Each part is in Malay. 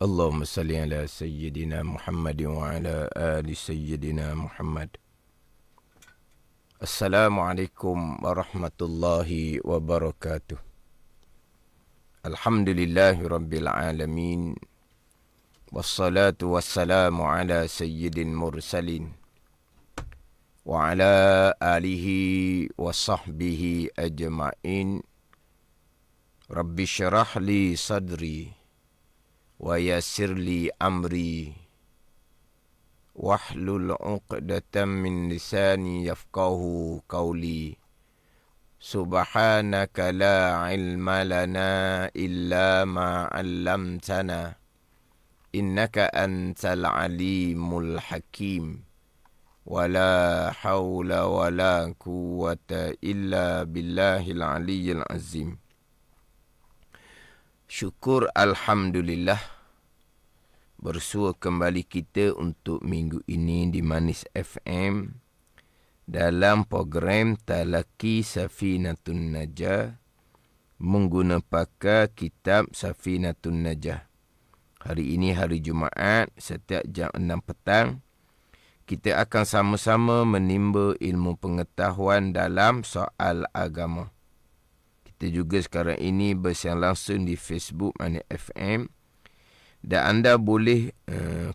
Allahumma salli ala Sayyidina Muhammad wa ala ali Sayyidina Muhammad. Assalamualaikum warahmatullahi wabarakatuh. Alhamdulillahi rabbil alamin. Wassalatu wassalamu ala sayyidil mursalin. Wa ala alihi wa sahbihi ajma'in. Rabbi syarah li sadri. Wa yassir li amri wahlul 'uqdatam min lisani yafqahu qawli. Subhanaka la ilma lana illa ma 'allamtana innaka antal alimul hakim. Wala haula wala quwwata illa billahil aliyyil azim. Syukur alhamdulillah, bersua kembali kita untuk minggu ini di Manis FM dalam program Talaki Safinatun Najah menggunakan pakai kitab Safinatun Najah. Hari ini hari Jumaat, setiap jam 6 petang kita akan sama-sama menimba ilmu pengetahuan dalam soal agama. Kita juga sekarang ini bersiaran langsung di Facebook Manis FM dan anda boleh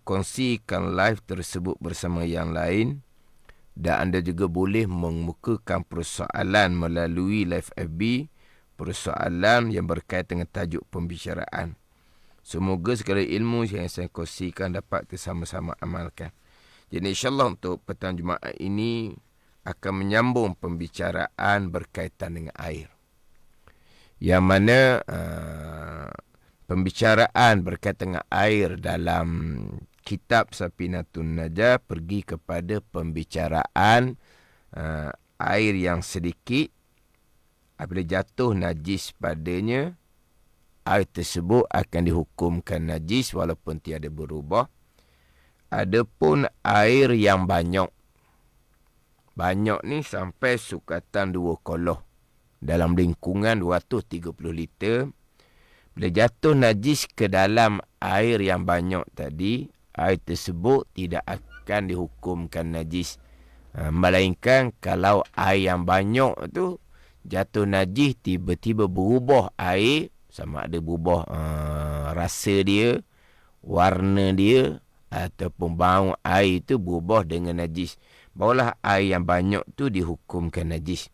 kongsikan live tersebut bersama yang lain, dan anda juga boleh mengemukakan persoalan melalui live FB, persoalan yang berkaitan dengan tajuk pembicaraan. Semoga segala ilmu yang saya kongsikan dapat kita sama-sama amalkan. Jadi insyaAllah untuk petang Jumaat ini akan menyambung pembicaraan berkaitan dengan air. Yang mana pembicaraan berkaitan dengan air dalam kitab Safinatun Najah pergi kepada pembicaraan air yang sedikit, apabila jatuh najis padanya, air tersebut akan dihukumkan najis walaupun tiada berubah. Adapun air yang banyak ni sampai sukatan 2 koloh dalam lingkungan 230 liter. Bila jatuh najis ke dalam air yang banyak tadi, air tersebut tidak akan dihukumkan najis. Melainkan kalau air yang banyak tu jatuh najis, tiba-tiba berubah air, sama ada berubah rasa dia, warna dia, ataupun bau air itu berubah dengan najis, barulah air yang banyak tu dihukumkan najis.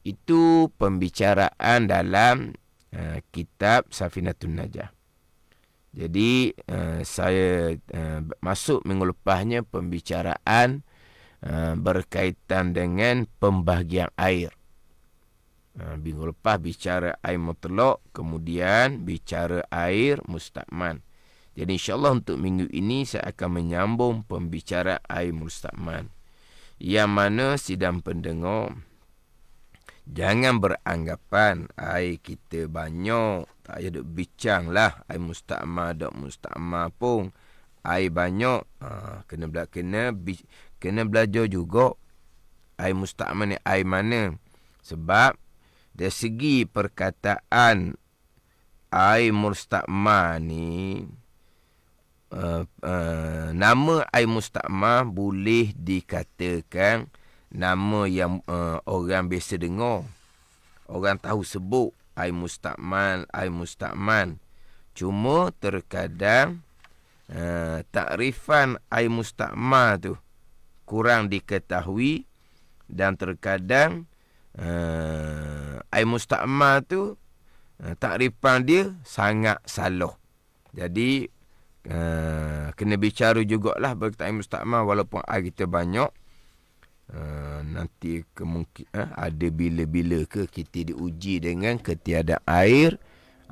Itu pembicaraan dalam kitab Safinatun Najah. Jadi saya masuk minggu lepasnya pembicaraan berkaitan dengan pembahagian air. Minggu lepas bicara air mutlak, kemudian bicara air mustakmal. Jadi insyaAllah untuk minggu ini saya akan menyambung pembicaraan air mustakmal, yang mana sidang pendengar jangan beranggapan air kita banyak, tak payah duk bincang lah air mustakmal, tak mustakmal pun. Air banyak, kena belajar juga air mustakmal ni air mana. Sebab dari segi perkataan air mustakmal ni, nama air mustakmal boleh dikatakan nama yang orang biasa dengar. Orang tahu sebut air mustakmal, air mustakmal. Cuma terkadang takrifan air mustakmal tu kurang diketahui, dan terkadang air mustakmal tu takrifan dia sangat salah. Jadi kena bicara jugalah berkaitan air mustakmal walaupun air kita banyak. Nanti kemungkinan ada bila-bila ke kita diuji dengan ketiadaan air,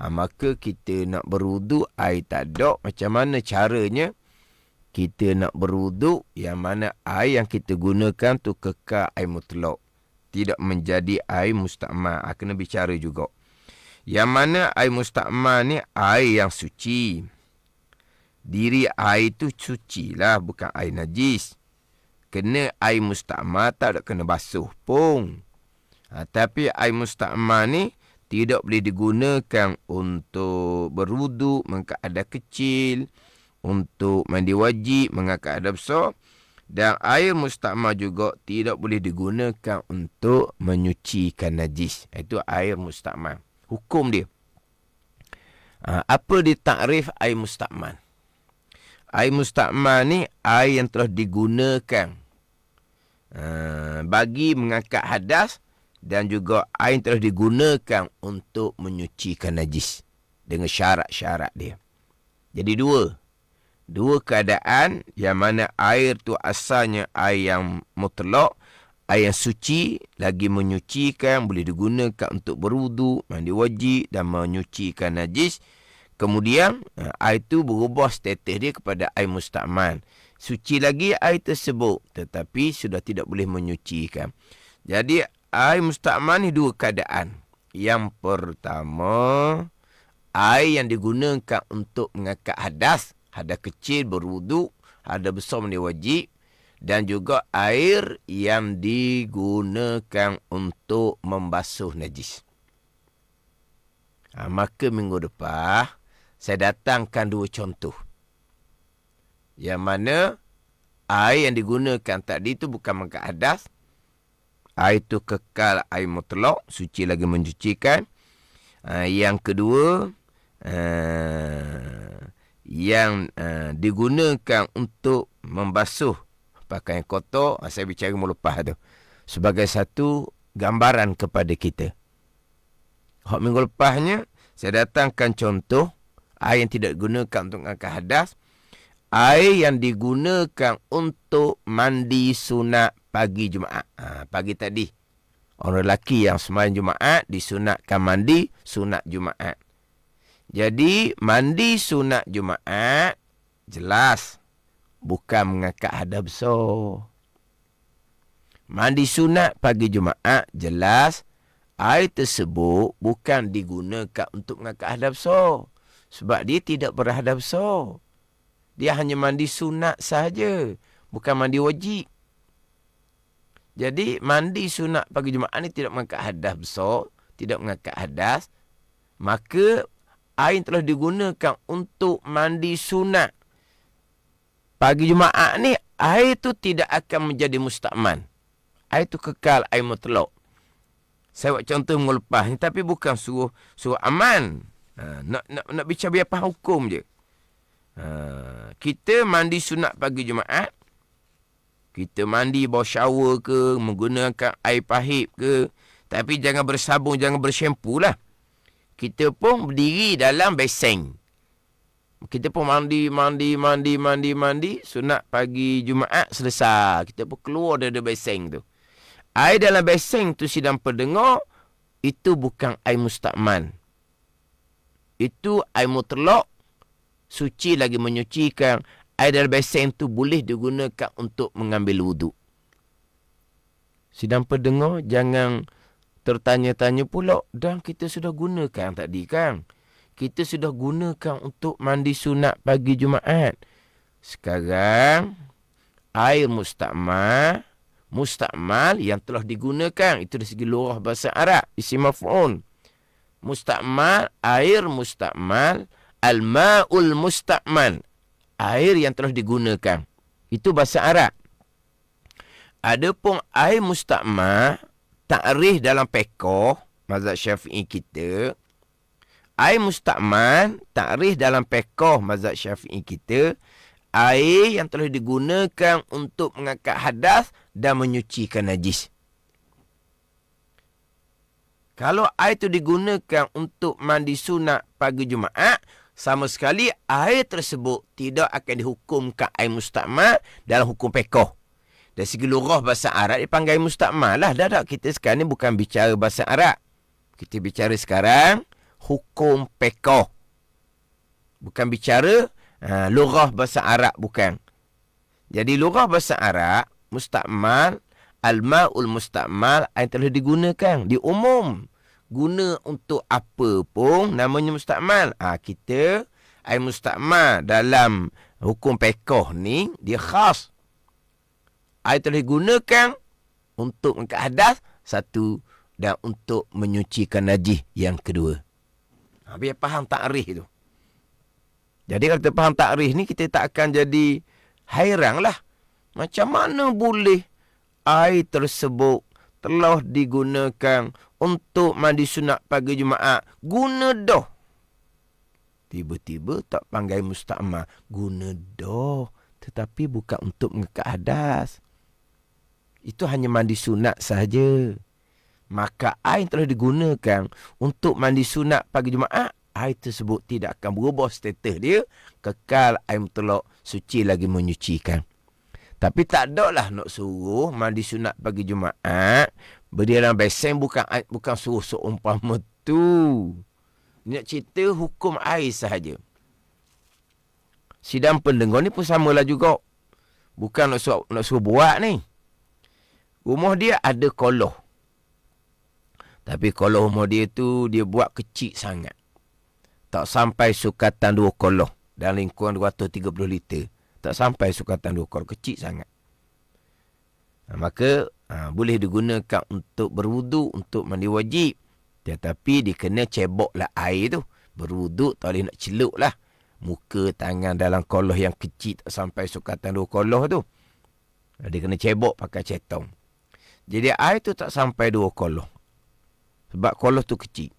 maka kita nak berwuduk, air tak ada. Macam mana caranya kita nak berwuduk yang mana air yang kita gunakan tu kekal air mutlak, tidak menjadi air mustakmal? Kena bicara juga. Yang mana air mustakmal ni air yang suci. Diri air tu suci lah, bukan air najis. Kena air mustakmal, tak ada kena basuh pun. Tapi air mustakmal ni tidak boleh digunakan untuk berwuduk, mengangkat hadas kecil, untuk mandi wajib, mengangkat hadas besar. Dan air mustakmal juga tidak boleh digunakan untuk menyucikan najis. Itu air mustakmal. Hukum dia. Apa dia takrif air mustakmal? Air mustakmal ni air yang telah digunakan bagi mengangkat hadas, dan juga air yang telah digunakan untuk menyucikan najis dengan syarat-syarat dia. Jadi dua keadaan yang mana air tu asalnya air yang mutlak, air yang suci, lagi menyucikan, boleh digunakan untuk berwuduk, mandi wajib dan menyucikan najis. Kemudian air tu berubah status dia kepada air mustakmal. Suci lagi air tersebut, tetapi sudah tidak boleh menyucikan. Jadi air mustakmal ni dua keadaan. Yang pertama, air yang digunakan untuk mengangkat hadas kecil berwuduk, hadas besar mandi wajib, dan juga air yang digunakan untuk membasuh najis. Maka minggu depan saya datangkan dua contoh. Yang mana air yang digunakan tadi itu bukan mengangkat hadas. Air itu kekal air mutlak, suci lagi mencucikan. Yang kedua, yang digunakan untuk membasuh pakaian kotor. Saya bicara minggu lepas tu, sebagai satu gambaran kepada kita. Minggu lepasnya saya datangkan contoh air yang tidak digunakan untuk mengangkat hadas. Air yang digunakan untuk mandi sunat pagi Jumaat. Pagi tadi, orang lelaki yang sembahyang Jumaat disunatkan mandi sunat Jumaat. Jadi mandi sunat Jumaat jelas bukan mengangkat hadas besar. Mandi sunat pagi Jumaat jelas air tersebut bukan digunakan untuk mengangkat hadas besar. Sebab dia tidak berhadas besar. Dia hanya mandi sunat sahaja, bukan mandi wajib. Jadi mandi sunat pagi Jumaat ni tidak mengangkat hadas besar, tidak mengangkat hadas. Maka air yang telah digunakan untuk mandi sunat pagi Jumaat ni, air tu tidak akan menjadi mustakmal. Air tu kekal air mutlak. Saya buat contoh minggu lepas ni, tapi bukan suruh aman. Nak bicara biar faham hukum je. Kita mandi sunat pagi Jumaat, kita mandi bawa shower ke, menggunakan air pahit ke, tapi jangan bersabun, jangan bersyampoo lah. Kita pun berdiri dalam besen. Kita pun mandi, sunat pagi Jumaat selesai. Kita pun keluar dari besen tu. Air dalam besen tu sidang pendengar, itu bukan air mustakmal. Itu air mutlak, suci lagi menyucikan. Air dalam besen tu boleh digunakan untuk mengambil wuduk. Sidang pendengar, jangan tertanya-tanya pula, dan kita sudah gunakan tadi kan. Kita sudah gunakan untuk mandi sunat pagi Jumaat. Sekarang, air mustakmal yang telah digunakan. Itu dari segi lurah bahasa Arab. Isim maf'ul. Mustakmal, air mustakmal. Al-ma'ul mustakmal. Air yang telah digunakan. Itu bahasa Arab. Adapun air mustakmal, takrif dalam fiqh mazhab Syafi'i kita. Air mustakmal, takrif dalam fiqh mazhab Syafi'i kita, air yang telah digunakan untuk mengangkat hadas dan menyucikan najis. Kalau air itu digunakan untuk mandi sunat pagi Jumaat, sama sekali air tersebut tidak akan dihukumkan air mustakmal dalam hukum fiqh. Dari segi lurah bahasa Arab dipanggil mustakmal lah. Dah, kita sekarang ni bukan bicara bahasa Arab. Kita bicara sekarang hukum fiqh. Bukan bicara lurah bahasa Arab, bukan. Jadi lurah bahasa Arab, mustakmal, al-ma'ul mustakmal, yang telah digunakan di umum. Guna untuk apa pun namanya mustakmal. Kita air mustakmal dalam hukum fiqh ni dia khas. Air telah digunakan untuk mengangkat hadas, satu dan untuk menyucikan najis yang kedua. Biar faham takrif tu. Jadi kalau kita faham takrif ni, kita tak akan jadi hairan lah. Macam mana boleh air tersebut telah digunakan untuk mandi sunat pagi Jumaat. Guna dah. Tiba-tiba tak panggil musta'mal. Guna dah. Tetapi bukan untuk mengekat hadas. Itu hanya mandi sunat sahaja. Maka air telah digunakan untuk mandi sunat pagi Jumaat. Air tersebut tidak akan berubah status dia. Kekal air mutlak suci lagi menyucikan. Tapi tak ada lah nak suruh mandi sunat pagi Jumaat. Berdiri dalam besen bukan suruh seumpama tu. Nak cerita hukum air sahaja. Sidang pendengar ni pun samalah juga. Bukan nak suruh buat ni. Rumah dia ada koloh. Tapi koloh rumah dia tu dia buat kecil sangat. Tak sampai sukatan 2 koloh. Dalam lingkungan 230 liter. Tak sampai sukatan 2 koloh. Kecil sangat. Maka boleh digunakan untuk berwuduk, untuk mandi wajib. Tetapi dia kena cebok lah air tu. Berwuduk tak boleh nak celup lah. Muka, tangan dalam koloh yang kecil tak sampai sukatan 2 koloh tu. Dia kena cebok pakai cetong. Jadi air tu tak sampai 2 koloh. Sebab koloh tu kecil.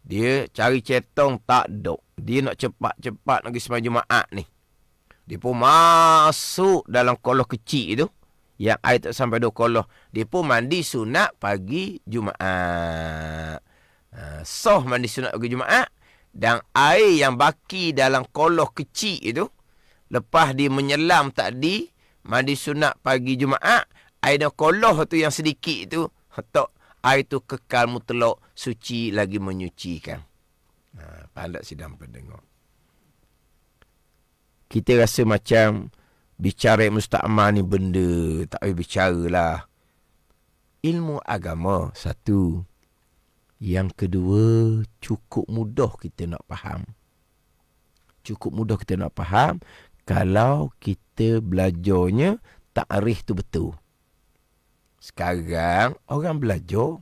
Dia cari cetong tak ada. Dia nak cepat-cepat nak pergi sembahyang Jumaat ni. Dia pun masuk dalam koloh kecil tu. Yang air tak sampai 2 koloh. Dia pun mandi sunat pagi Jumaat. Sah mandi sunat pagi Jumaat. Dan air yang baki dalam koloh kecil itu. Lepas dia menyelam tadi. Mandi sunat pagi Jumaat. Air dalam koloh tu yang sedikit tu. Air tu kekal mutlak suci lagi menyucikan. Faham tak sidang pendengar? Kita rasa macam bicara musta'mal ni benda tak boleh bicara lah. Ilmu agama satu. Yang kedua, cukup mudah kita nak faham. Cukup mudah kita nak faham kalau kita belajarnya takrif tu betul. Sekarang orang belajar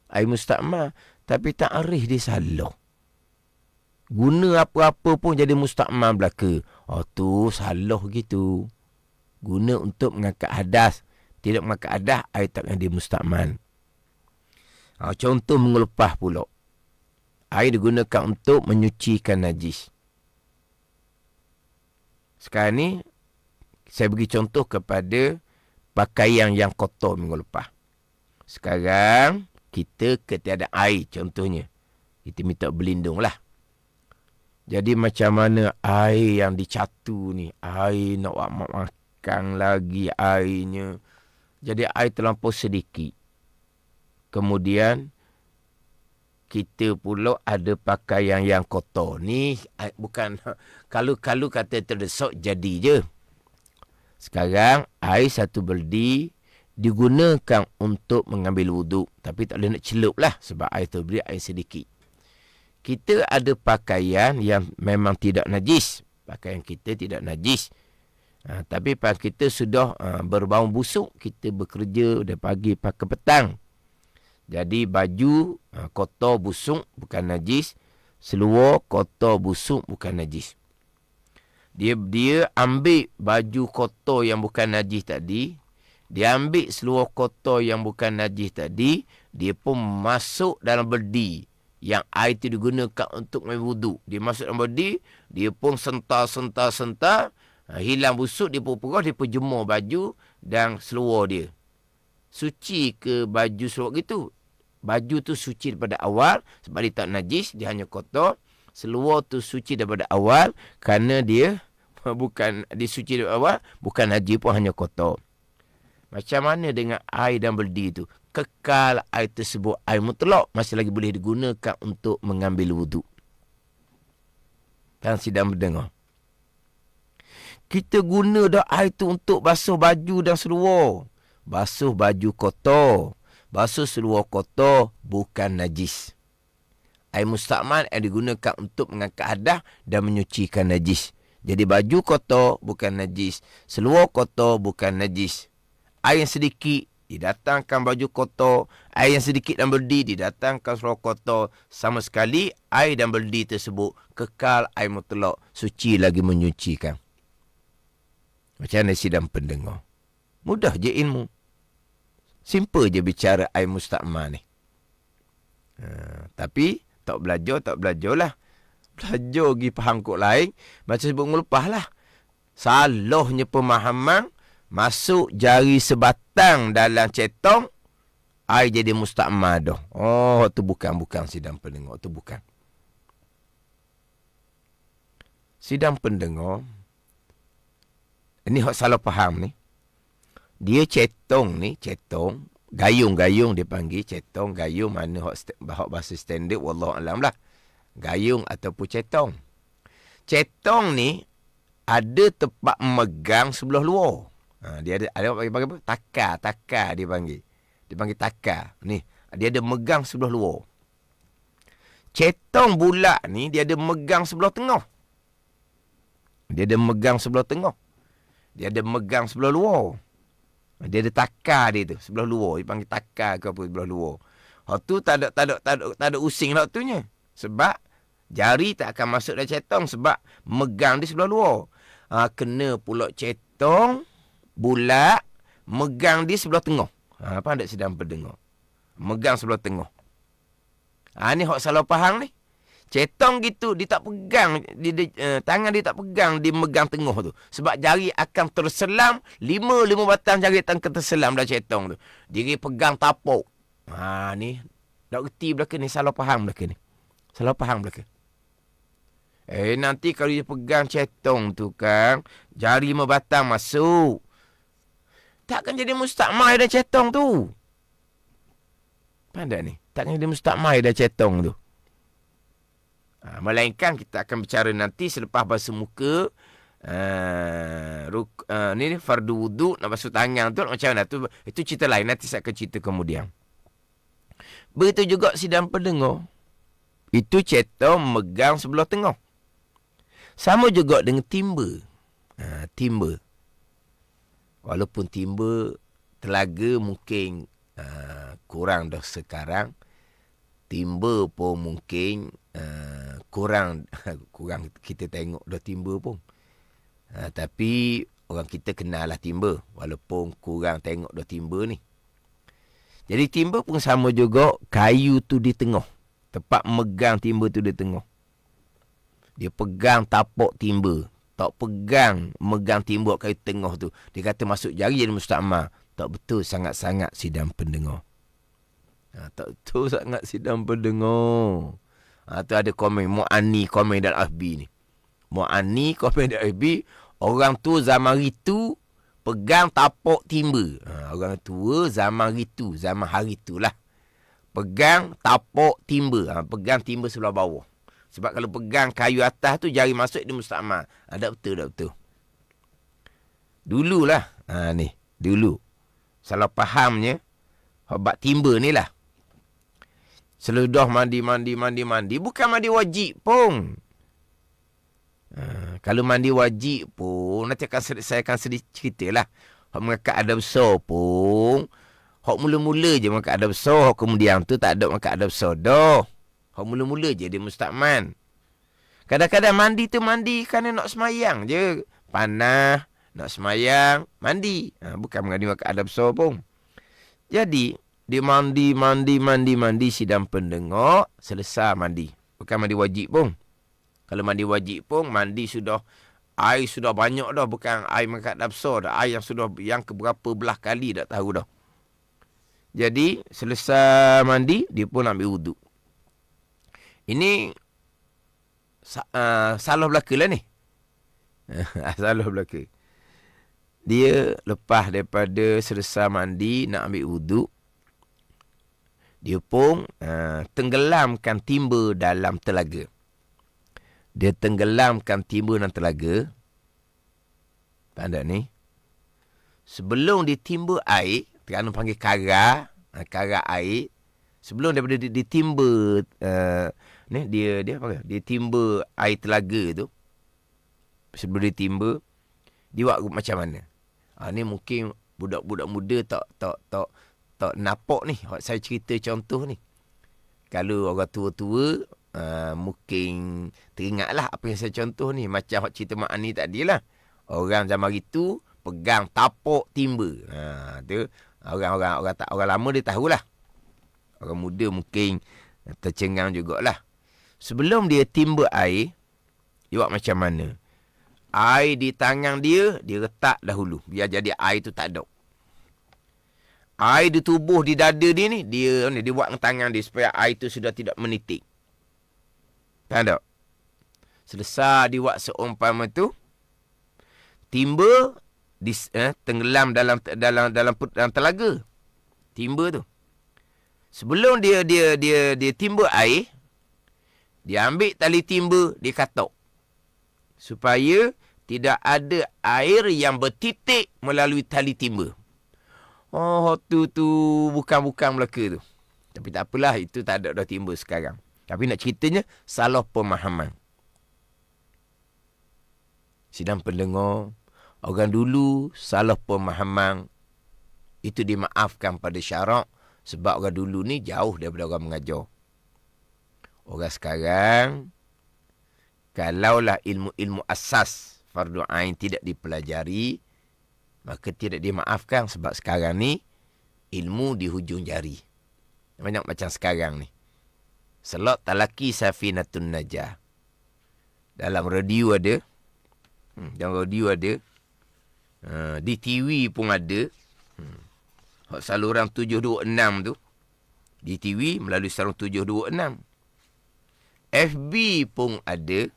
air musta'mal tapi takrif dia salah. Guna apa-apa pun jadi musta'mal belaka. Tu salah gitu. Guna untuk mengangkat hadas. Tidak mengangkat hadas, air tak jadi musta'mal. Contoh mengelepah pula. Air digunakan untuk menyucikan najis. Sekarang ni, saya bagi contoh kepada pakaian yang kotor minggu lepas. Sekarang, kita ketiada air contohnya. Kita minta berlindung lah. Jadi macam mana air yang dicatu ni. Air nak makan lagi airnya. Jadi air terlampau sedikit. Kemudian, kita pula ada pakaian yang kotor. Ni bukan, kalau kata terdesak jadi je. Sekarang, air satu beldi digunakan untuk mengambil wuduk. Tapi tak boleh nak celup lah. Sebab air tu beri air sedikit. Kita ada pakaian yang memang tidak najis. Pakaian kita tidak najis. Tapi pakaian kita sudah berbau busuk. Kita bekerja dari pagi pakai petang. Jadi baju kotor busuk bukan najis. Seluar kotor busuk bukan najis. Dia ambil baju kotor yang bukan najis tadi. Dia ambil seluar kotor yang bukan najis tadi. Dia pun masuk dalam beldi yang air itu digunakan untuk berwuduk. Dia masuk dalam beldi. Dia pun sentar. Hilang busuk. Dia pun perah. Dia pun jemur baju dan seluar dia. Suci ke baju seluar gitu? Baju tu suci daripada awal. Sebab dia tak najis. Dia hanya kotor. Seluar tu suci daripada awal. Kerana dia bukan disuci dari awal, bukan najis pun hanya kotor. Macam mana dengan air dan beldi itu? Kekal air tersebut air mutlak, masih lagi boleh digunakan untuk mengambil wuduk. Kan sidang mendengar? Kita guna dah air tu untuk basuh baju dan seluar. Basuh baju kotor, basuh seluar kotor, bukan najis. Air musta'mal yang digunakan untuk mengangkat hadas dan menyucikan najis. Jadi baju kotor bukan najis. Seluar kotor bukan najis. Air yang sedikit didatangkan baju kotor, air yang sedikit dan berdi, didatangkan seluruh kotor. Sama sekali air dan berdi tersebut kekal air mutlak, suci lagi menyucikan. Macam mana sidang pendengar? Mudah je ilmu. Simple je bicara air musta'mal ni. Tapi tak belajar lah. Belajar pergi faham kod lain. Macam sebut ngelupah lah. Salahnya pemahaman, masuk jari sebatang dalam cetong, air jadi musta'mal dah. Oh, tu bukan sidang pendengar. Tu bukan. Sidang pendengar, ini hak salah faham ni. Dia cetong, gayung dia panggil cetong, gayung mana hak bahasa standard wallahu alam lah. Gayung ataupun cetong. Cetong ni ada tempat megang sebelah luar. Dia ada panggil apa? Takar dia panggil. Dia panggil takar. Ni, dia ada megang sebelah luar. Cetong bulat ni dia ada megang sebelah tengah. Dia ada megang sebelah tengah. Dia ada megang sebelah luar. Dia ada takar dia tu, sebelah luar. Dia panggil takar ke apa sebelah luar. Hak tu tak ada using lah tunya. Sebab jari tak akan masuk dalam cetong sebab megang di sebelah luar. Kena pula cetong bulat megang di sebelah tengah. Apa anda sedang pendengar? Megang sebelah tengah. Ni hak salah faham ni. Cetong gitu, dia tak pegang, tangan dia tak pegang, dia megang tengah tu. Sebab jari akan terselam, lima batang jari akan terselam dalam cetong tu. Dia pegang tapuk. Ni, tak reti belakang ni, salah faham belakang ni. Salah faham belakang. Nanti kalau dia pegang cetong tu kan, jari 5 batang masuk. Takkan jadi musta'mal dah cetong tu. Pandai ni. Takkan jadi musta'mal dah cetong tu. Melainkan kita akan bicara nanti selepas basuh muka, ni fardu wuduk, nak basuh tangan tu macam mana tu, itu cerita lain, nanti saya akan cerita kemudian. Begitu juga sidang pendengar, itu cetong megang sebelah tengah. Sama juga dengan timba. Timba, walaupun timba telaga mungkin kurang dah sekarang, timba pun mungkin kurang kita tengok dah timba pun. Tapi orang kita kenal lah timba, walaupun kurang tengok dah timba ni. Jadi timba pun sama juga, kayu tu di tengah. Tempat megang timba tu di tengah. Dia pegang tapak timba, tak pegang megang timba kayu tengah tu. Dia kata masuk jari jadi musta'mal. Tak betul sangat-sangat sidang pendengar. Tak betul sangat sidang pendengar. Tu ada komen Mu'ani komen dalam FB ni. Mu'ani komen dalam FB, orang tu zaman itu pegang tapak timba. Orang tua zaman itu, zaman hari itulah. Pegang tapak timba, pegang timba sebelah bawah. Sebab kalau pegang kayu atas tu jari masuk dia musta'mal. Tak betul. Dululah, ni, dulu. Salah fahamnya obat timba ni lah. Seledah mandi. Bukan mandi wajib pun. Kalau mandi wajib pun, nanti saya akan sedikit ceritalah. Hak mengangkat adab besar pun, hak mula-mula je mengangkat adab besar, kemudian tu tak ada mengangkat adab besar dah. Hak mula-mula je dia musta'mal. Kadang-kadang mandi tu mandi kerana nak semayang je. Panah, nak semayang, mandi. Bukan mengangkat adab besar pun. Jadi, dia mandi sidang pendengar, selesai mandi. Bukan mandi wajib pun. Kalau mandi wajib pun, mandi sudah, air sudah banyak dah. Bukan air mengangkat besar dah. Air yang keberapa belah kali tak tahu dah. Jadi, selesai mandi, dia pun ambil wuduk. Ini, salah belaka lah ni. Salah belaka. Dia lepas daripada selesai mandi, nak ambil wuduk, dia pun tenggelamkan timba dalam telaga. Dia tenggelamkan timba dalam telaga. Tanda ni. Sebelum ditimba air, kerana panggil kara air. Sebelum daripada ditimba, dia apa? Dia timba air telaga tu. Sebelum ditimba, dia buat macam mana? Ni mungkin budak-budak muda tak nampak ni. Saya cerita contoh ni. Kalau orang tua-tua, mungkin teringatlah apa yang saya contoh ni. Macam cerita Mak Ani tadi lah. Orang zaman itu pegang tapuk timba. Tu orang lama dia tahulah. Orang muda mungkin tercengang jugalah. Sebelum dia timba air, dia buat macam mana? Air di tangan dia letak dahulu. Biar jadi air tu tak ada. Air di tubuh di dada dia ni, dia buat dengan tangan dia supaya air tu sudah tidak menitik. Tak ada. Selesai dia buat seumpama tu, timba tenggelam dalam telaga. Timba tu. Sebelum dia timba air, dia ambil tali timba, dia katok. Supaya tidak ada air yang bertitik melalui tali timba. Oh, tu bukan Melaka tu. Tapi tak apalah, itu tak ada dah timba sekarang. Tapi nak ceritanya, salah pemahaman. Sidang pendengar, orang dulu salah pemahaman. Itu dimaafkan pada syarak. Sebab orang dulu ni jauh daripada orang mengajar. Orang sekarang, kalaulah ilmu-ilmu asas fardu ain tidak dipelajari, maka tidak dimaafkan. Sebab sekarang ni, ilmu di hujung jari. Banyak macam sekarang ni. Selat talaki safinatun najah. Dalam radio ada. Di TV pun ada. Saluran 726 tu. Di TV melalui saluran 726. FB pun ada.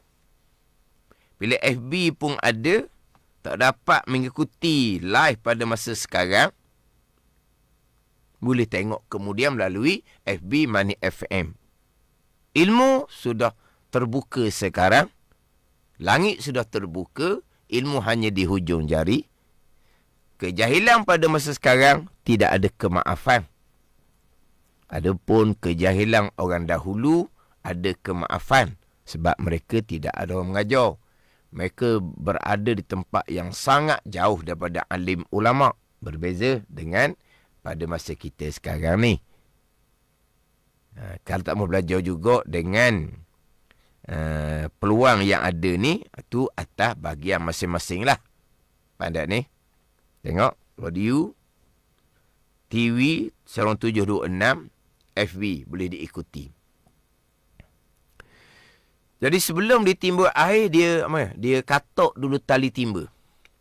Bila FB pun ada, tak dapat mengikuti live pada masa sekarang, boleh tengok kemudian melalui FB Mani FM. Ilmu sudah terbuka sekarang. Langit sudah terbuka. Ilmu hanya di hujung jari. Kejahilan pada masa sekarang tidak ada kemaafan. Adapun kejahilan orang dahulu ada kemaafan. Sebab mereka tidak ada orang mengajar. Mereka berada di tempat yang sangat jauh daripada alim ulama'. Berbeza dengan pada masa kita sekarang ni. Kalau tak mau belajar juga dengan peluang yang ada ni, itu atas bahagian masing-masing lah. Pandai ni. Tengok radio, TV, saluran 726, FB boleh diikuti. Jadi sebelum ditimba air, dia katok dulu tali timba.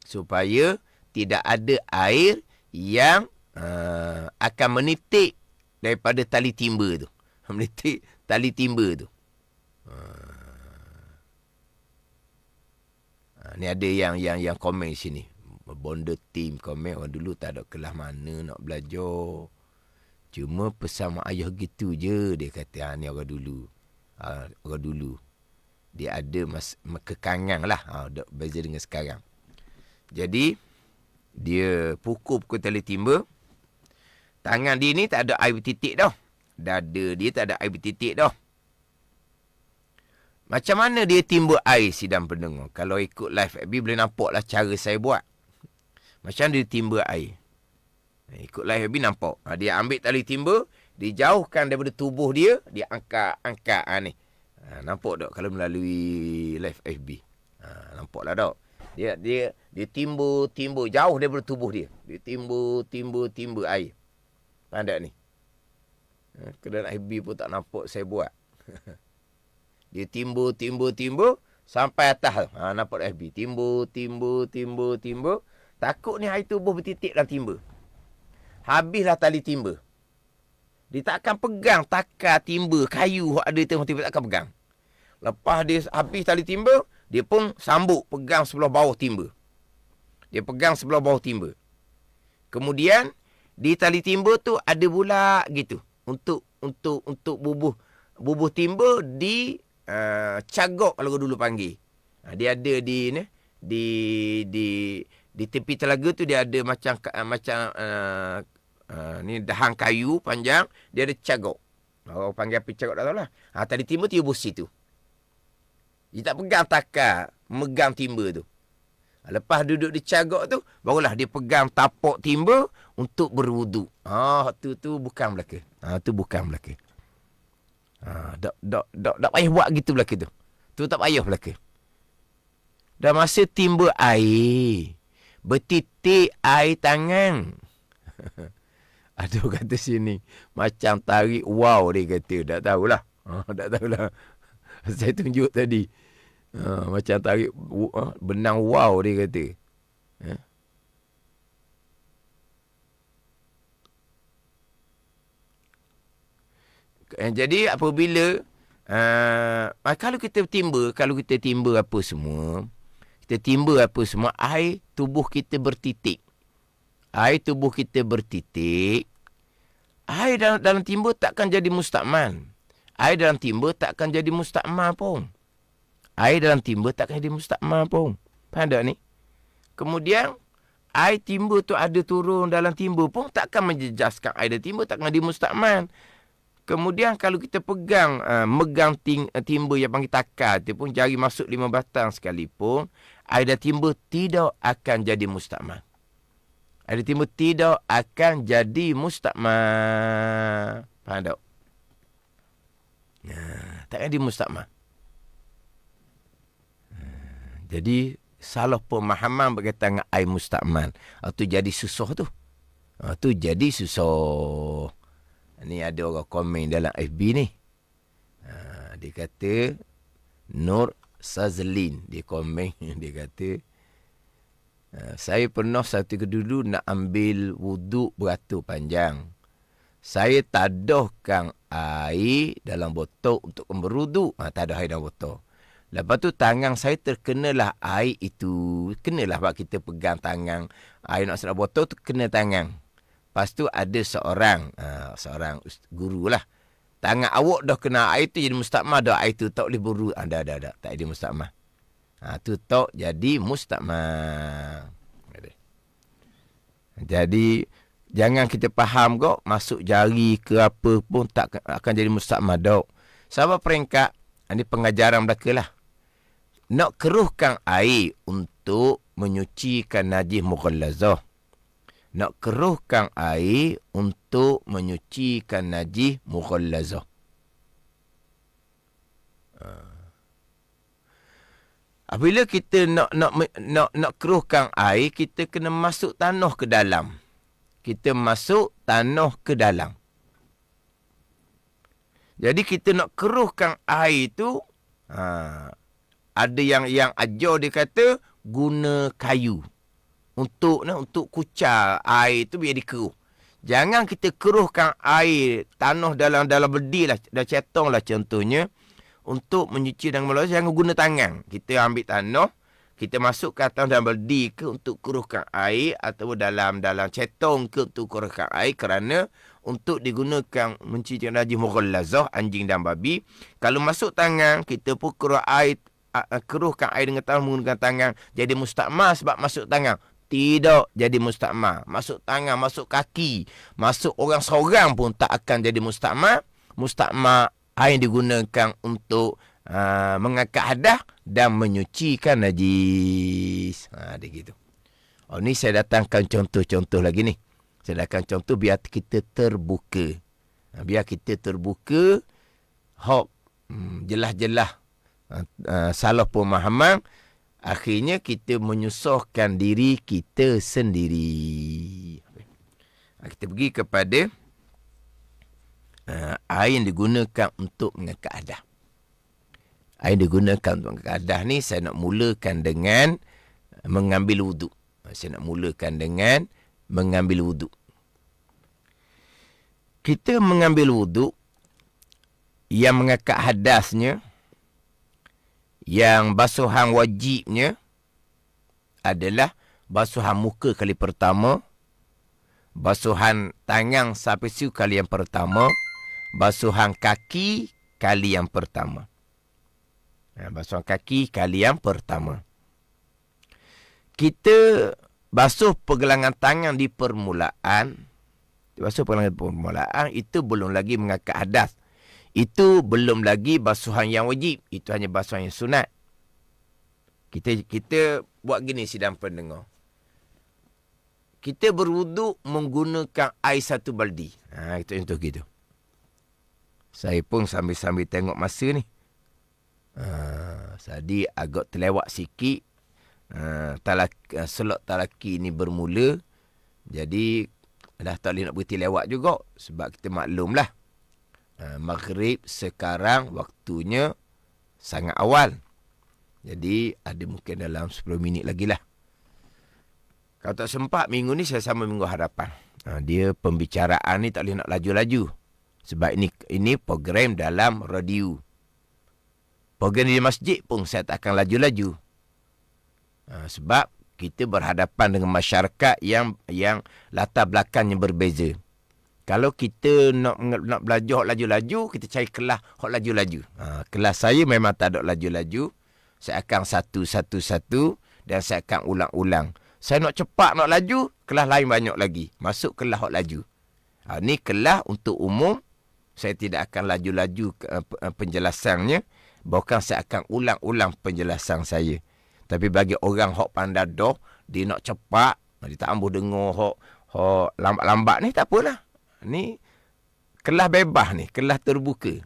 Supaya tidak ada air yang akan menitik daripada tali timba tu. Menitik tali timba tu. Ni ada yang komen sini. Bonda team komen, orang dulu tak ada kelas mana nak belajar. Cuma pesan mak ayah gitu je. Dia kata, ni orang dulu. Orang dulu. Dia ada kekangan lah. Beza dengan sekarang. Jadi, dia pukul tali timba. Tangan dia ni tak ada air bertitik dah. Dada dia tak ada air bertitik dah. Macam mana dia timba air, sidang pendengar? Kalau ikut live FB boleh nampak lah cara saya buat. Macam dia timba air. Ikut live FB nampak. Dia ambil tali timba, dijauhkan daripada tubuh dia, dia angkat ni. Nampak tak kalau melalui live FB? Nampak lah tak? Dia timba jauh daripada tubuh dia. Dia timba air. Pandai ni. Kedai FB pun tak nampak saya buat. Dia timba sampai atas. Nampak FB. Timba. Takut ni air tubuh bertitik dalam timba. Habislah tali timba. Dia tak akan pegang takar timba, kayu ada tengok timba tak akan pegang. Lepas dia habis tali timba, dia pun sambuk pegang sebelah bawah timba. Dia pegang sebelah bawah timba. Kemudian di tali timba tu ada pula gitu. Untuk bubuh timba di cagok kalau dulu panggil. Dia ada di tepi telaga tu dia ada macam ni dahan kayu panjang, dia ada cagok. Orang panggil apa cagok tak tahulah. Tali timba tu busi tu. Dia tak pegang takar, megang timba tu. Lepas duduk di cagak tu, barulah dia pegang tapak timba untuk berwuduk. Tu bukan belaka. Tu bukan belaka. Tak payah buat gitu belaka tu. Tu tak payah belaka. Dah masa timba air, bertitik air tangan. Ada kata sini, macam tarik wow dia kata. Tak tahulah. Tak tahulah. Saya tunjuk tadi. Macam tarik benang wow dia kata. Jadi apabila kalau kita timba apa semua, air tubuh kita bertitik. Air dalam timba takkan jadi mustakmal. Air dalam timba takkan jadi mustakmal pun. Faham tak ni? Kemudian air timba tu ada turun dalam timba pun takkan menjejaskan air dalam timba, takkan jadi mustakmal. Kemudian kalau kita megang timba yang panggil takar tu pun, jari masuk 5 batang sekalipun, air dalam timba tidak akan jadi mustakmal. Air timba tidak akan jadi mustakmal. Faham tak? Tak jadi mustakmal. Jadi salah pemahaman berkaitan dengan air mustakmal. Tu jadi susah tu. Tu jadi susah. Ni ada orang komen dalam FB ni. Dia kata Nur Sazlin. Dia komen. Dia kata, saya pernah satu kedulu nak ambil wuduk beratur panjang. Saya taduhkan air dalam botol untuk berwuduk. Taduh air dalam botol. Lepas tu tangan saya terkenalah air itu. Kenalah sebab kita pegang tangan. Air nak sedap botol tu kena tangan. Lepas tu ada seorang guru lah. Tangan awak dah kena air tu jadi mustakmal. Dah air tu tak boleh berwuduk. Dah. Tak jadi mustakmal. Tu tak jadi mustakmal. Jadi jangan kita faham kok masuk jari ke apa pun tak akan jadi mustakmal dok. Sebab peringkat ini pengajaran belaka lah. Nak keruhkan air untuk menyucikan najis mughallazah. Nak keruhkan air untuk menyucikan najis mughallazah. Apabila kita nak keruhkan air, kita kena masuk tanah ke dalam. Jadi kita nak keruhkan air tu, ada yang ajar dia kata guna kayu untuk kucar air tu biar dia keruh. Jangan kita keruhkan air tanah dalam berdil lah, dah cetong lah contohnya, untuk menyuci dan melalui. Jangan guna tangan. Kita ambil tanah, kita masuk ke atas dalam berdi ke untuk keruhkan air, atau dalam cetong ke untuk keruhkan air, kerana untuk digunakan mencuci najis mughallazah, anjing dan babi. Kalau masuk tangan, kita pun keruhkan air dengan tangan menggunakan tangan, jadi mustakmal sebab masuk tangan. Tidak jadi mustakmal. Masuk tangan, masuk kaki, masuk orang seorang pun tak akan jadi mustakmal. Mustakmal air yang digunakan untuk mengangkat hadas dan menyucikan najis. Dia gitu. Ni saya datangkan contoh-contoh lagi ni. Saya datangkan contoh biar kita terbuka. Jelas-jelas salah pemahaman. Akhirnya kita menyusahkan diri kita sendiri. Kita pergi kepada air yang digunakan untuk mengangkat hadas. Air yang digunakan untuk mengangkat hadas ni saya nak mulakan dengan mengambil wuduk. Kita mengambil wuduk, yang mengangkat hadasnya, yang basuhan wajibnya adalah basuhan muka kali pertama, basuhan tangan sampai siku kali yang pertama, basuhan kaki kali yang pertama. Basuhan kaki kali yang pertama. Kita basuh pergelangan tangan di permulaan. Itu belum lagi mengangkat hadas. Itu belum lagi basuhan yang wajib. Itu hanya basuhan yang sunat. Kita buat gini sidang pendengar. Kita berwuduk menggunakan air satu baldi. Itu contoh gitu. Saya pun sambil-sambil tengok masa ni. Tadi agak terlewat sikit. Slot talaki ni bermula. Jadi dah tak boleh nak berhenti lewat juga. Sebab kita maklumlah. Maghrib sekarang waktunya sangat awal. Jadi ada mungkin dalam 10 minit lagi lah. Kalau tak sempat minggu ni saya sama minggu hadapan. Dia pembicaraan ni tak boleh nak laju-laju. Sebab ini program dalam radio. Program di masjid pun saya tak akan laju-laju. Sebab kita berhadapan dengan masyarakat yang latar belakangnya berbeza. Kalau kita nak belajar laju-laju, kita cari kelas hok laju-laju. Kelas saya memang tak ada laju-laju. Saya akan satu-satu dan saya akan ulang-ulang. Saya nak cepat, nak laju, kelas lain banyak lagi. Masuk kelas hok laju. Ni kelas untuk umum. Saya tidak akan laju-laju penjelasannya. Bahkan saya akan ulang-ulang penjelasan saya. Tapi bagi orang hok pandai dah, dia nak cepat, dia tak ambuh dengar hok lambat-lambat ni, tak apalah. Ni kelas bebas ni, kelas terbuka.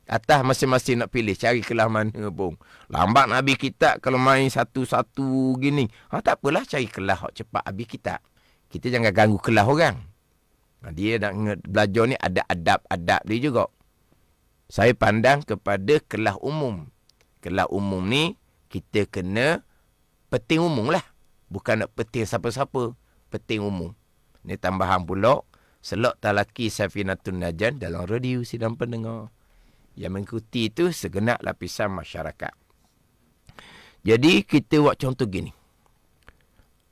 Atas masing-masing nak pilih, cari kelas mana pun. Lambat nak habis kitab kalau main satu-satu gini. Tak apalah, cari kelas hok cepat habis kitab. Kita jangan ganggu kelas orang. Dia nak belajar ni ada adab-adab dia juga. Saya pandang kepada kelas umum. Kelas umum ni, kita kena penting umum lah. Bukan nak penting siapa-siapa. Penting umum. Ni tambahan pula. Selok talaki Safinatun Najan dalam radio sidang pendengar. Yang mengikuti itu segenap lapisan masyarakat. Jadi kita buat contoh gini.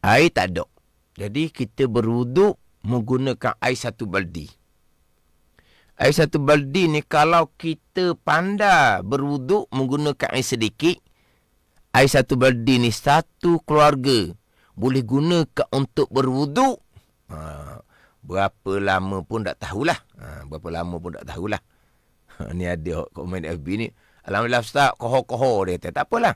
Air tak ada. Jadi kita berwuduk menggunakan air satu baldi. Air satu baldi ni kalau kita pandai berwuduk menggunakan air sedikit, air satu baldi ni satu keluarga boleh gunakan untuk berwuduk. Berapa lama pun tak tahulah. Ni ada komen FB ni. Alhamdulillah Ustaz, koho-koho dia kata. Tak apalah.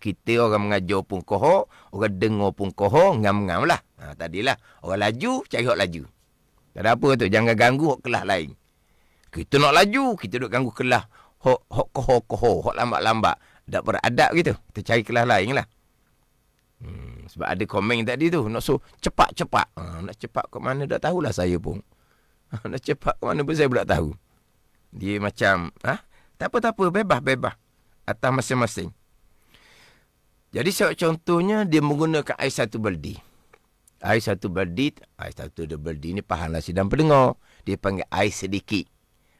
Kita orang mengajar pun koho, orang dengar pun koho, ngam-ngam lah. Tadilah, orang laju, cari hok laju. Tak ada apa tu, jangan ganggu hok kelas lain. Kita nak laju, kita duk ganggu kelas hok koho-koho, hok lambat-lambat. Tak beradab gitu. Kita cari kelas lain lah. Sebab ada komen tadi tu, nak so cepat-cepat. Nak cepat ke mana, tak tahulah saya pun. Nak cepat ke mana pun saya pula tahu. Dia macam, tak apa, bebas. Atas masing-masing. Jadi contohnya, dia menggunakan air satu baldi. Air satu baldi ni pahamlah sidang pendengar. Dia panggil air sedikit.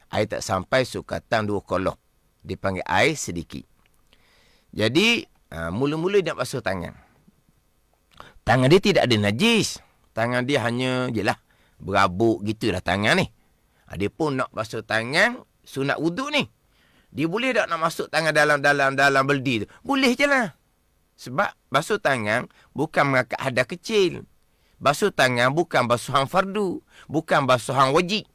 Air tak sampai sukatan 2 kolok. Dia panggil air sedikit. Jadi, mula-mula dia nak basuh tangan. Tangan dia tidak ada najis. Tangan dia hanya, berabuk gitulah tangan ni. Dia pun nak basuh tangan, sunat wuduk ni. Dia boleh tak nak masuk tangan dalam baldi tu? Boleh je lah. Sebab basuh tangan bukan mengangkat hadas kecil. Basuh tangan bukan basuhan fardu. Bukan basuhan wajib.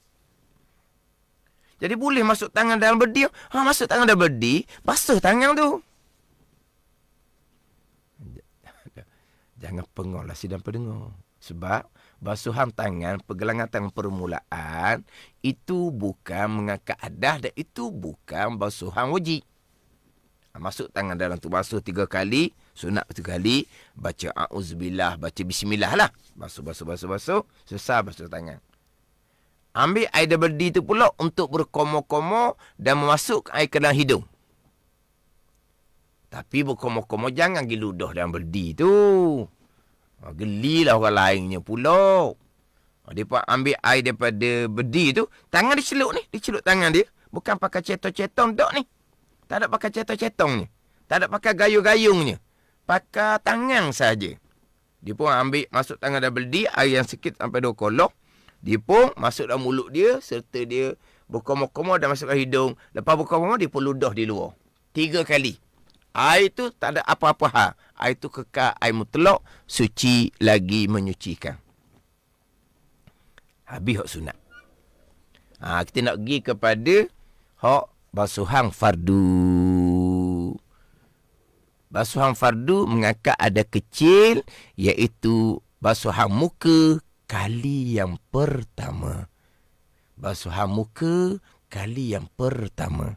Jadi boleh masuk tangan dalam baldi. Masuk tangan dalam baldi, basuh tangan tu. Jangan pengok lah sidang pendengar. Sebab basuhan tangan, pergelangan tangan permulaan, itu bukan mengangkat hadas dan itu bukan basuhan wajib. Masuk tangan dalam tu, basuh 3 kali, sunat 1 kali, baca a'udzubillah, baca bismillah lah. Basuh, selesai basuh tangan. Ambil air baldi tu pula untuk berkomo-komo dan memasuk air ke dalam hidung. Tapi berkomo-komo jangan pergi ludah dalam baldi tu. Gelilah orang lainnya pula. Dia pun ambil air daripada baldi tu, tangan dia celup ni, dia celup tangan dia. Bukan pakai cetong-cetong tak ni. Tak ada pakai cetong-cetongnya. Tak ada pakai gayung-gayungnya. Pakai tangan saja. Dia pun ambil, masuk tangan dalam baldi, air yang sikit sampai 2 kolok. Dia pun masuk dalam mulut dia, serta dia berkomo-komo dan masuk ke hidung. Lepas berkomo-komo, dia pun ludah di luar. 3 kali. Air tu tak ada apa-apa hal. Air tu kekal, air mutlak, suci lagi menyucikan. Habis hak sunat. Kita nak pergi kepada hak basuhan fardu. basuhan fardu mengangkat ada kecil, iaitu basuhan muka kali yang pertama. Basuhan muka kali yang pertama.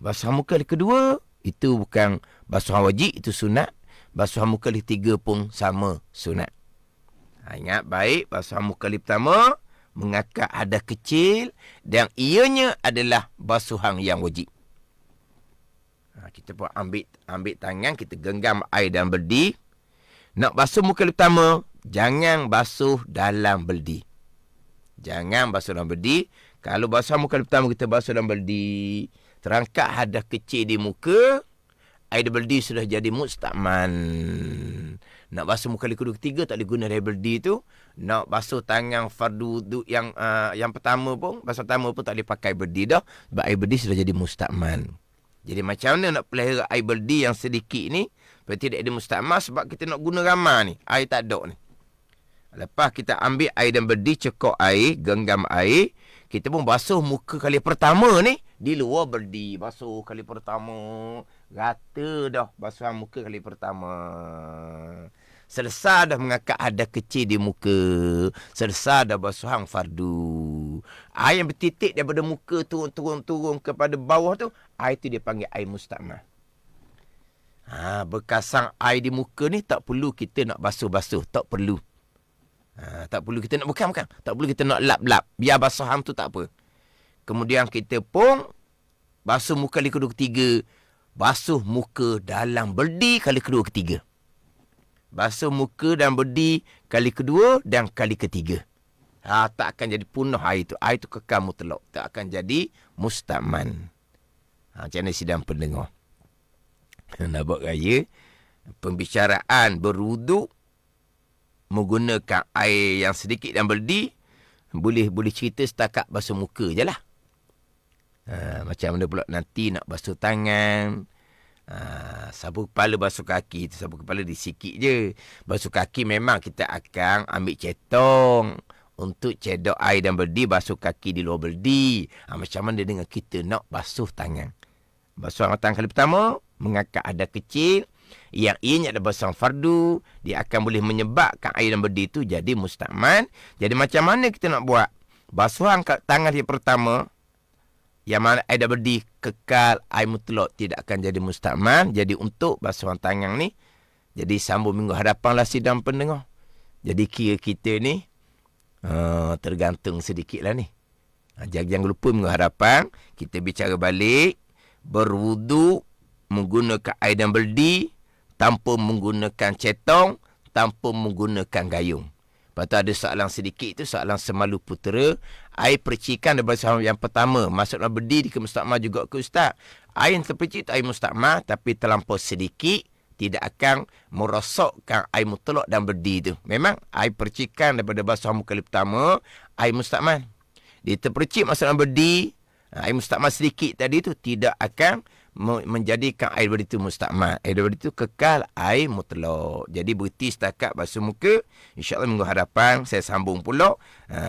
Basuhan muka kali kedua, itu bukan basuhan wajib, itu sunat. Basuhan muka kali tiga pun sama, sunat. Ingat baik, basuhan muka kali pertama mengangkat ada kecil dan ianya adalah basuhan yang wajib. Kita pun ambil tangan, kita genggam air dalam beldi. Nak basuh muka kali pertama, jangan basuh dalam beldi. Jangan basuh dalam beldi. Kalau basuh muka kali pertama kita basuh dalam beldi, terangkat hadas kecil di muka, air di beldi sudah jadi mustakman. Nak basuh muka kali kedua ketiga tak boleh guna air beldi tu. Nak basuh tangan fardu yang pertama pun, basuh pertama pun tak boleh pakai beldi dah, sebab air beldi sudah jadi mustakman. Jadi macam mana nak pelihara air beldi yang sedikit ni supaya tidak ada mustakman, sebab kita nak guna ramai ni, air tak ada ni. Lepas kita ambil air dan beldi, cekok air, genggam air, kita pun basuh muka kali pertama ni di luar beldi. Basuh kali pertama, rata dah basuhan muka kali pertama. Selesai dah mengangkat hadas kecil di muka, selesai dah basuhan fardu. Air yang bertitik daripada muka turun kepada bawah tu, air tu dia panggil air mustakmal. Bekasang air di muka ni tak perlu kita nak basuh-basuh, tak perlu. Tak perlu kita nak bukan. Tak perlu kita nak lap-lap. Biar basuhan tu tak apa. Kemudian kita pun basuh muka kali kedua ketiga. Basuh muka dalam beldi kali kedua ketiga. Basuh muka dalam beldi kali kedua dan kali ketiga. Tak akan jadi punah air tu. Air tu kekal mutlak. Tak akan jadi mustaman. Macam mana sidang pendengar? Nak buat raya. Pembicaraan berwuduk menggunakan air yang sedikit dan beldi, boleh cerita setakat basuh muka je lah. Macam mana pula nanti nak basuh tangan, sapu kepala basuh kaki, sapu kepala disikit je. Basuh kaki memang kita akan ambil cetong untuk cedok air dan beldi, basuh kaki di luar beldi. Macam mana dengan kita nak basuh tangan? Basuh tangan kali pertama, mengangkat hadas kecil, yang ianya ada basuhan fardu, dia akan boleh menyebabkan air dan beldi itu jadi mustakman. Jadi macam mana kita nak buat? Basuhan tangan yang pertama, yang mana air dan beldi kekal, air mutlak tidak akan jadi mustakman. Jadi untuk basuhan tangan ni, jadi sambung minggu hadapan lah sidang pendengar. Jadi kira kita ni tergantung sedikit lah ni. Jangan lupa minggu hadapan kita bicara balik, berwuduk menggunakan air dan beldi, tanpa menggunakan cetong, tanpa menggunakan gayung. Lepas tu ada soalan sedikit tu, soalan semalu putera. Air percikan daripada basuhan yang pertama, masuk dalam beldi ke mustakmal juga ke ustaz? Air yang terpercik tu air mustakmal, tapi terlampau sedikit, tidak akan merosakkan air mutlak dan beldi tu. Memang air percikan daripada basuhan muka kali pertama, air mustakmal. Dia terpercik masuk dalam beldi, air mustakmal sedikit tadi tu tidak akan menjadikan air beldi itu mustakmal. Air beldi itu kekal air mutlak. Jadi berhenti setakat basuh muka. InsyaAllah minggu hadapan saya sambung pula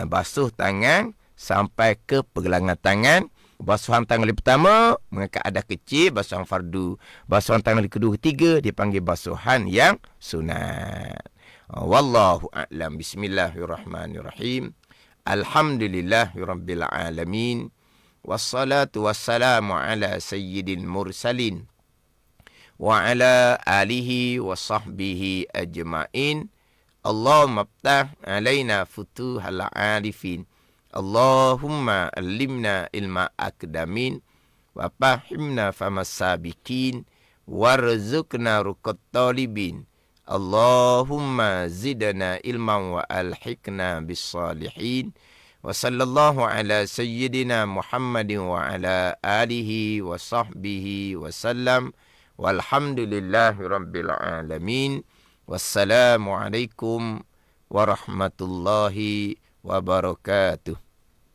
basuh tangan sampai ke pergelangan tangan. Basuhan tangan kali pertama mengangkat hadas kecil, basuhan fardu. Basuhan tangan kali kedua ketiga dipanggil basuhan yang sunat. Wallahu a'lam. Bismillahirrahmanirrahim. Alhamdulillahirabbil alamin. Wassalatu wassalamu ala sayyidil mursalin wa ala alihi wa sahbihi ajma'in. Allahumma aftah alaina futuhal arifin. Allahumma allimna ilma akdamin wa fahimna famas sabiqin warzuqna ruqat talibin. Allahumma zidna ilman wa alhiqna bis salihin. Wa sallallahu ala sayyidina Muhammadin wa ala alihi wa sahbihi wa sallam. Walhamdulillahi rabbil alamin. Wassalamualaikum warahmatullahi wabarakatuh.